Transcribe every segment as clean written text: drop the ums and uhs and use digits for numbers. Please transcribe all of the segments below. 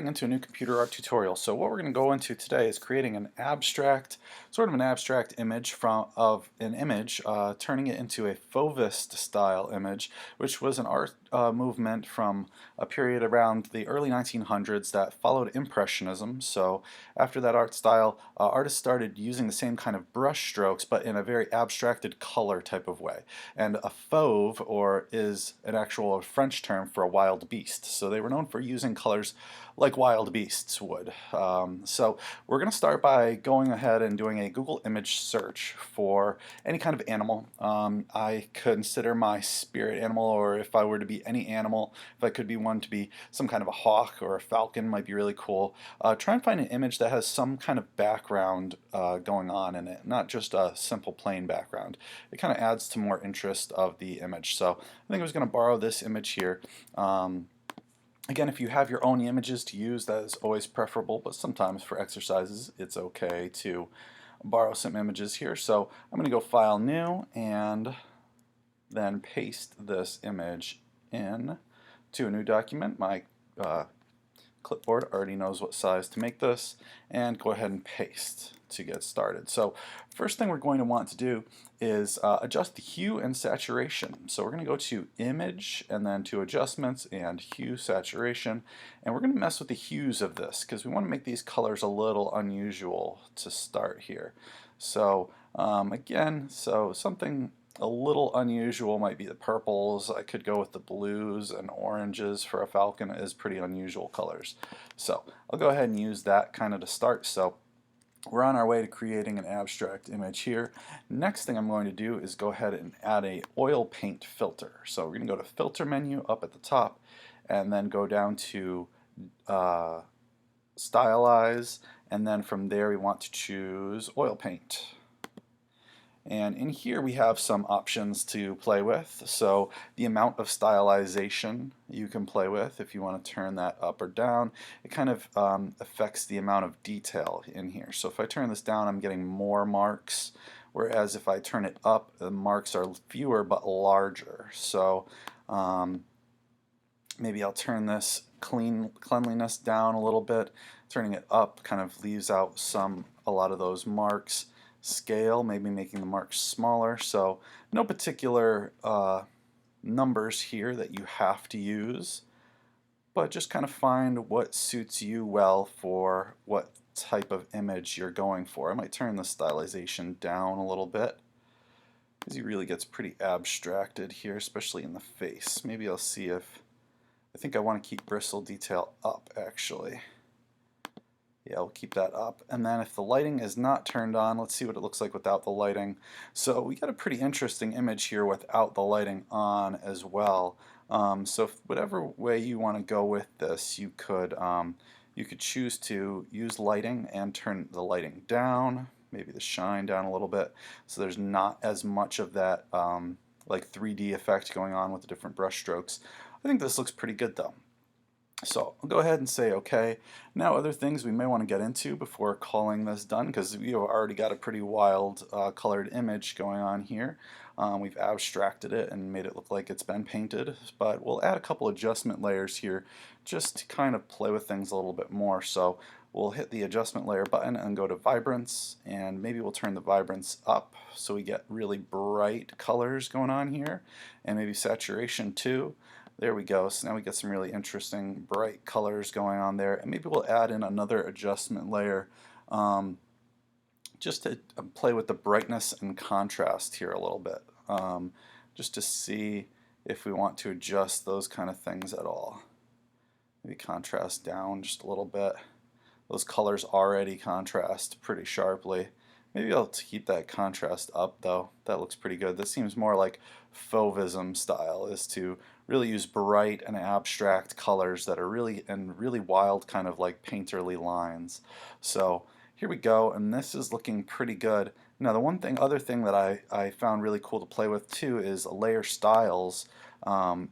Into a new computer art tutorial. So what we're going to go into today is creating an abstract, sort of an abstract image of an image, turning it into a Fauvist style image, which was an art movement from a period around the early 1900s that followed Impressionism. So after that art style, artists started using the same kind of brush strokes, but in a very abstracted color type of way. And a fauve, is an actual French term for a wild beast. So they were known for using colors like wild beasts would. So we're going to start by going ahead and doing a Google image search for any kind of animal. I consider my spirit animal, or if I were to be any animal, if I could be one, to be some kind of a hawk or a falcon, might be really cool. Try and find an image that has some kind of background going on in it, not just a simple plain background. It kind of adds to more interest of the image. So I think I was going to borrow this image here. Again, if you have your own images to use, that is always preferable, but sometimes for exercises it's okay to borrow some images here. So I'm going to go File, New, and then paste this image in to a new document. My clipboard already knows what size to make this, and go ahead and paste to get started. So first thing we're going to want to do is adjust the hue and saturation. So we're going to go to Image and then to Adjustments and Hue Saturation, and we're going to mess with the hues of this because we want to make these colors a little unusual to start here. So again, something a little unusual might be the purples. I could go with the blues and oranges for a falcon. Is pretty unusual colors. So I'll go ahead and use that kind of to start. So we're on our way to creating an abstract image here. Next thing I'm going to do is go ahead and add a oil paint filter. So we're going to go to Filter menu up at the top and then go down to Stylize, and then from there we want to choose oil paint. And in here we have some options to play with. So the amount of stylization you can play with if you want to turn that up or down. It kind of affects the amount of detail in here. So if I turn this down, I'm getting more marks, whereas if I turn it up, the marks are fewer but larger. So maybe I'll turn this cleanliness down a little bit. Turning it up kind of leaves out a lot of those marks. Scale, maybe making the marks smaller. So no particular numbers here that you have to use, but just kind of find what suits you well for what type of image you're going for. I might turn the stylization down a little bit because he really gets pretty abstracted here, especially in the face. Maybe I'll see if I think I want to keep bristle detail up actually. Yeah, we'll keep that up. And then if the lighting is not turned on, let's see what it looks like without the lighting. So we got a pretty interesting image here without the lighting on as well. So whatever way you want to go with this, you could choose to use lighting and turn the lighting down, maybe the shine down a little bit, so there's not as much of that like 3D effect going on with the different brush strokes. I think this looks pretty good though. So I'll go ahead and say OK. Now other things we may want to get into before calling this done, because we've already got a pretty wild colored image going on here. We've abstracted it and made it look like it's been painted, but we'll add a couple adjustment layers here just to kind of play with things a little bit more. So we'll hit the adjustment layer button and go to vibrance, and maybe we'll turn the vibrance up so we get really bright colors going on here, and maybe saturation too. There we go. So now we get some really interesting bright colors going on there, and maybe we'll add in another adjustment layer just to play with the brightness and contrast here a little bit, just to see if we want to adjust those kind of things at all. Maybe contrast down just a little bit. Those colors already contrast pretty sharply. Maybe I'll keep that contrast up though. That looks pretty good. This seems more like Fauvism style, is to really use bright and abstract colors that are really wild, kind of like painterly lines. So here we go, and this is looking pretty good. Now the other thing that I found really cool to play with too is layer styles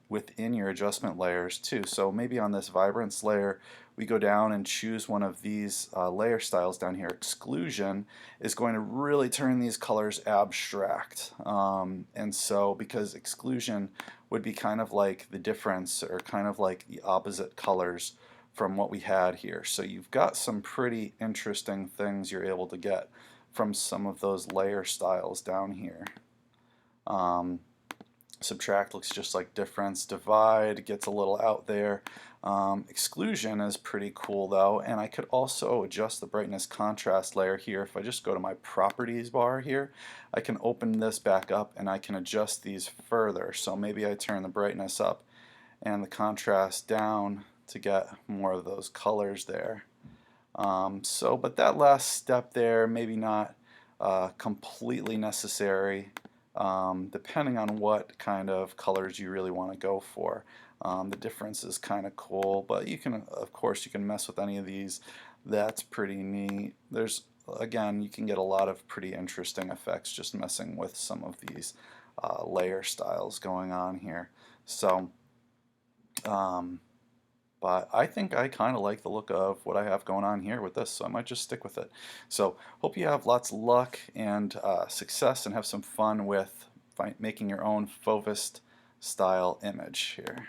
within your adjustment layers too. So maybe on this vibrance layer we go down and choose one of these layer styles down here. Exclusion is going to really turn these colors abstract, and so because exclusion would be kind of like the difference, or kind of like the opposite colors from what we had here. So you've got some pretty interesting things you're able to get from some of those layer styles down here. Subtract looks just like difference. Divide gets a little out there. Exclusion is pretty cool though, and I could also adjust the brightness contrast layer here. If I just go to my properties bar here, I can open this back up and I can adjust these further. So maybe I turn the brightness up and the contrast down to get more of those colors there. But that last step there, maybe not completely necessary, depending on what kind of colors you really want to go for. The difference is kind of cool, but you can, of course, you can mess with any of these. That's pretty neat. There's, again, you can get a lot of pretty interesting effects just messing with some of these layer styles going on here. So, but I think I kind of like the look of what I have going on here with this, so I might just stick with it. So hope you have lots of luck and success and have some fun with making your own Fauvist style image here.